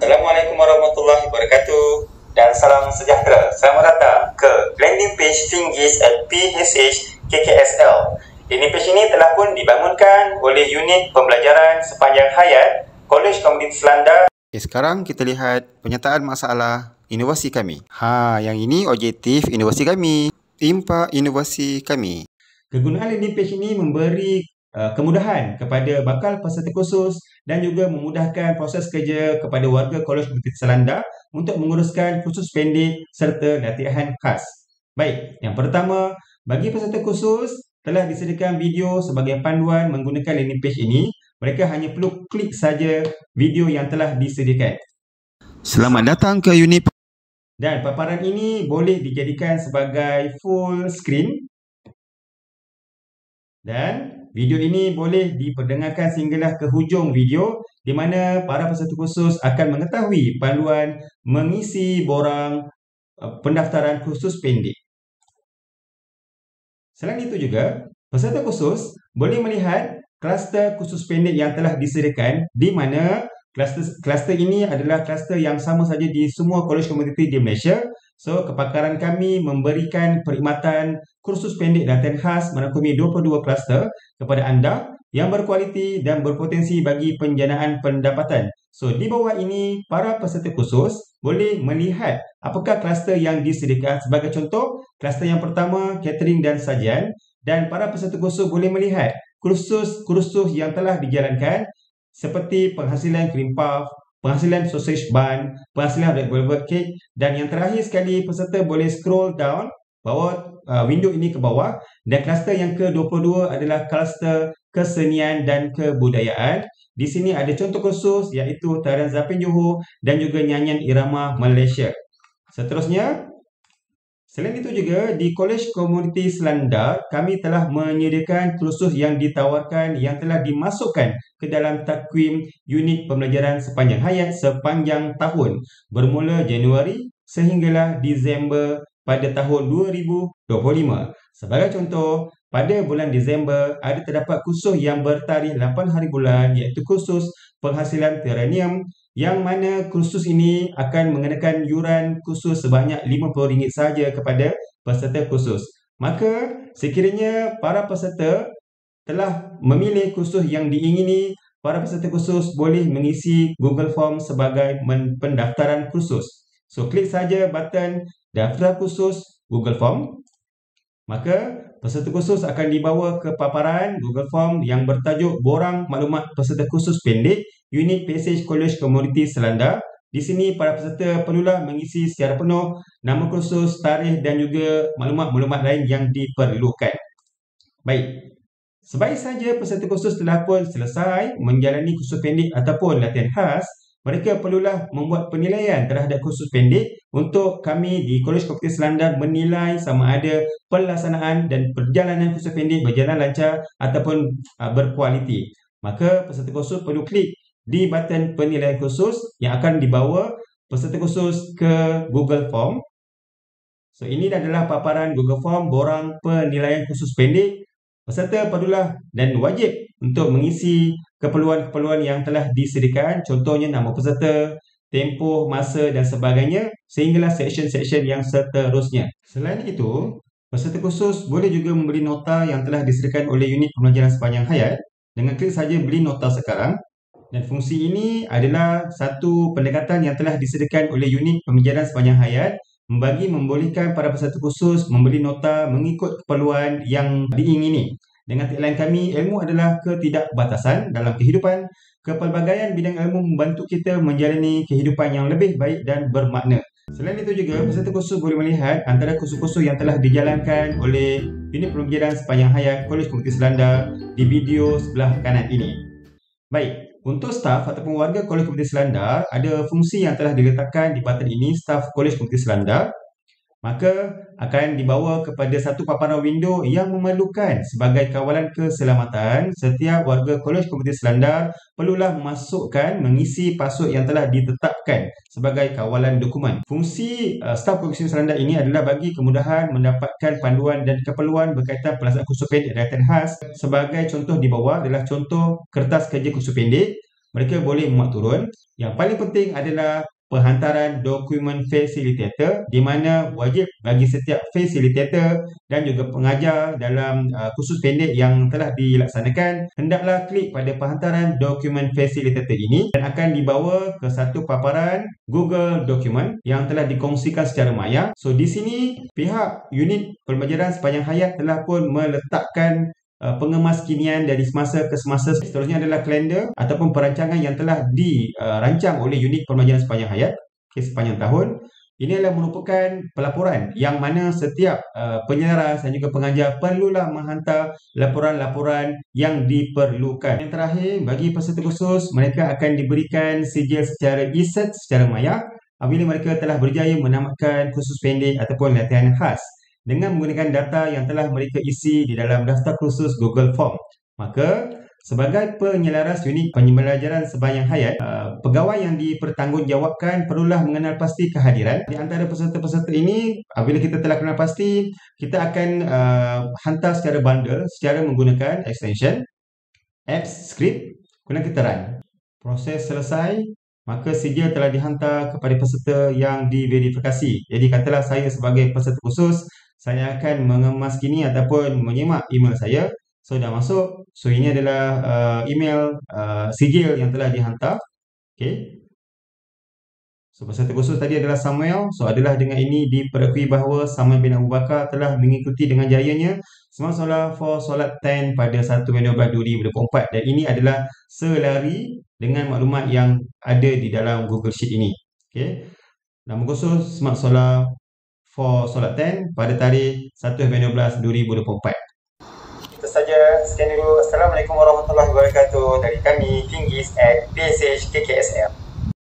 Assalamualaikum warahmatullahi wabarakatuh dan salam sejahtera. Selamat datang ke landing page Finggis at PHH KKSL. Landing page ini telah pun dibangunkan oleh unit pembelajaran sepanjang hayat Kolej Komuniti Selanda. Sekarang kita lihat penyataan masalah inovasi kami. Yang ini objektif inovasi kami. Impak inovasi kami. Kegunaan landing page ini memberi kemudahan kepada bakal peserta kursus dan juga memudahkan proses kerja kepada warga Kolej Komuniti Selanda untuk menguruskan kursus pendek serta latihan khas. Baik, yang pertama, bagi peserta kursus telah disediakan video sebagai panduan menggunakan landing page ini. Mereka hanya perlu klik saja video yang telah disediakan. Selamat datang ke unit. Dan paparan ini boleh dijadikan sebagai full screen. Dan video ini boleh diperdengarkan sehinggalah ke hujung video di mana para peserta kursus akan mengetahui panduan mengisi borang pendaftaran kursus pendek. Selain itu juga, peserta kursus boleh melihat kluster kursus pendek yang telah disediakan di mana kluster ini adalah kluster yang sama saja di semua kolej komuniti di Malaysia. So, kepakaran kami memberikan perkhidmatan kursus pendek latihan khas merangkumi 22 kluster kepada anda yang berkualiti dan berpotensi bagi penjanaan pendapatan. So, di bawah ini, para peserta kursus boleh melihat apakah kluster yang disediakan. Sebagai contoh, kluster yang pertama, catering dan sajian. Dan para peserta kursus boleh melihat kursus-kursus yang telah dijalankan seperti penghasilan cream puff, penghasilan sausage bun, penghasilan red velvet cake, dan yang terakhir sekali peserta boleh scroll down bawa window ini ke bawah, dan kluster yang ke-22 adalah kluster kesenian dan kebudayaan. Di sini ada contoh kursus iaitu tarian Zapin Johor dan juga nyanyian irama Malaysia. Seterusnya, selain itu juga di Kolej Komuniti Selanda kami telah menyediakan kursus yang ditawarkan yang telah dimasukkan ke dalam takwim unit pembelajaran sepanjang hayat sepanjang tahun bermula Januari sehinggalah Disember pada tahun 2025. Sebagai contoh, pada bulan Disember ada terdapat kursus yang bertarikh 8 hari bulan iaitu kursus penghasilan terenium yang mana kursus ini akan mengenakan yuran kursus sebanyak RM50 saja kepada peserta kursus. Maka sekiranya para peserta telah memilih kursus yang diingini, para peserta kursus boleh mengisi Google Form sebagai pendaftaran kursus. So, klik saja button daftar kursus Google Form. Maka peserta kursus akan dibawa ke paparan Google Form yang bertajuk Borang Maklumat Peserta Kursus Pendek Unit PSH Kolej Komuniti Selanda. Di sini para peserta perlulah mengisi secara penuh nama kursus, tarikh dan juga maklumat-maklumat lain yang diperlukan. Baik, sebaik saja peserta kursus telah pun selesai menjalani kursus pendek ataupun latihan khas, mereka perlulah membuat penilaian terhadap kursus pendek untuk kami di Kolej Komuniti Selanda menilai sama ada pelaksanaan dan perjalanan kursus pendek berjalan lancar ataupun berkualiti. Maka peserta kursus perlu klik di button penilaian kursus yang akan dibawa peserta kursus ke Google Form. So, ini adalah paparan Google Form borang penilaian kursus pendek. Peserta perlulah dan wajib untuk mengisi keperluan-keperluan yang telah disediakan, contohnya nama peserta, tempoh, masa dan sebagainya sehinggalah seksyen-seksyen yang seterusnya. Selain itu, peserta kursus boleh juga membeli nota yang telah disediakan oleh unit pembelajaran sepanjang hayat dengan klik saja beli nota sekarang. Dan fungsi ini adalah satu pendekatan yang telah disediakan oleh unit pembelajaran sepanjang hayat membolehkan para peserta kursus membeli nota mengikut keperluan yang diingini. Dengan tagline kami, ilmu adalah ketidakbatasan dalam kehidupan. Kepelbagaian bidang ilmu membantu kita menjalani kehidupan yang lebih baik dan bermakna. Selain itu juga, peserta kursus boleh melihat antara kursus-kursus yang telah dijalankan oleh unit pembelajaran sepanjang hayat Kolej Komuniti Selanda di video sebelah kanan ini. Baik, untuk staf ataupun warga Kolej Komuniti Selanda, ada fungsi yang telah diletakkan di button ini, staf Kolej Komuniti Selanda. Maka akan dibawa kepada satu paparan window yang memerlukan sebagai kawalan keselamatan. Setiap warga Kolej Komuniti Selanda perlulah mengisi password yang telah ditetapkan sebagai kawalan dokumen. Fungsi staf Kolej Komuniti Selanda ini adalah bagi kemudahan mendapatkan panduan dan keperluan berkaitan pelaksanaan kursus pendek dan latihan khas. Sebagai contoh di bawah adalah contoh kertas kerja kursus pendek. mereka boleh muat turun. Yang paling penting adalah penghantaran dokumen facilitator, di mana wajib bagi setiap facilitator dan juga pengajar dalam kursus pendek yang telah dilaksanakan hendaklah klik pada penghantaran dokumen facilitator ini dan akan dibawa ke satu paparan Google Document yang telah dikongsikan secara maya. So di sini pihak unit pembelajaran sepanjang hayat telah pun meletakkan pengemas kinian dari semasa ke semasa. Seterusnya adalah kalender ataupun perancangan yang telah dirancang oleh unit pembelajaran sepanjang hayat, sepanjang tahun. Ini adalah merupakan pelaporan yang mana setiap penyelaras dan juga pengajar perlulah menghantar laporan-laporan yang diperlukan. Yang terakhir, bagi peserta khusus, mereka akan diberikan sijil secara e-cert secara maya apabila mereka telah berjaya menamatkan kursus pendek ataupun latihan khas dengan menggunakan data yang telah mereka isi di dalam daftar kursus Google Form. Maka, sebagai penyelaras unit pembelajaran sepanjang hayat, pegawai yang dipertanggungjawabkan perlulah mengenal pasti kehadiran. Di antara peserta-peserta ini, apabila kita telah kenal pasti, kita akan hantar secara bundle, secara menggunakan extension, apps, script, kemudian kita run. Proses selesai, maka sijil telah dihantar kepada peserta yang diverifikasi. Jadi, katalah saya sebagai peserta khusus, saya akan mengemas kini ataupun menyemak email saya. So, dah masuk. So, ini adalah email sijil yang telah dihantar. Okay. So, peserta khusus tadi adalah Samuel. So, adalah dengan ini diperakui bahawa Samuel bin Abu Bakar telah mengikuti dengan jayanya Semangat Solat for Solat 10 pada 1 Januari 2024. Dan ini adalah selari dengan maklumat yang ada di dalam Google Sheet ini. Okay. Nama khusus Semangat Solat for Solat 10 pada tarikh 1 Januari 2024. Itu saja, sekian dulu. Assalamualaikum warahmatullahi wabarakatuh dari kami Tinggis at PSH KKSL.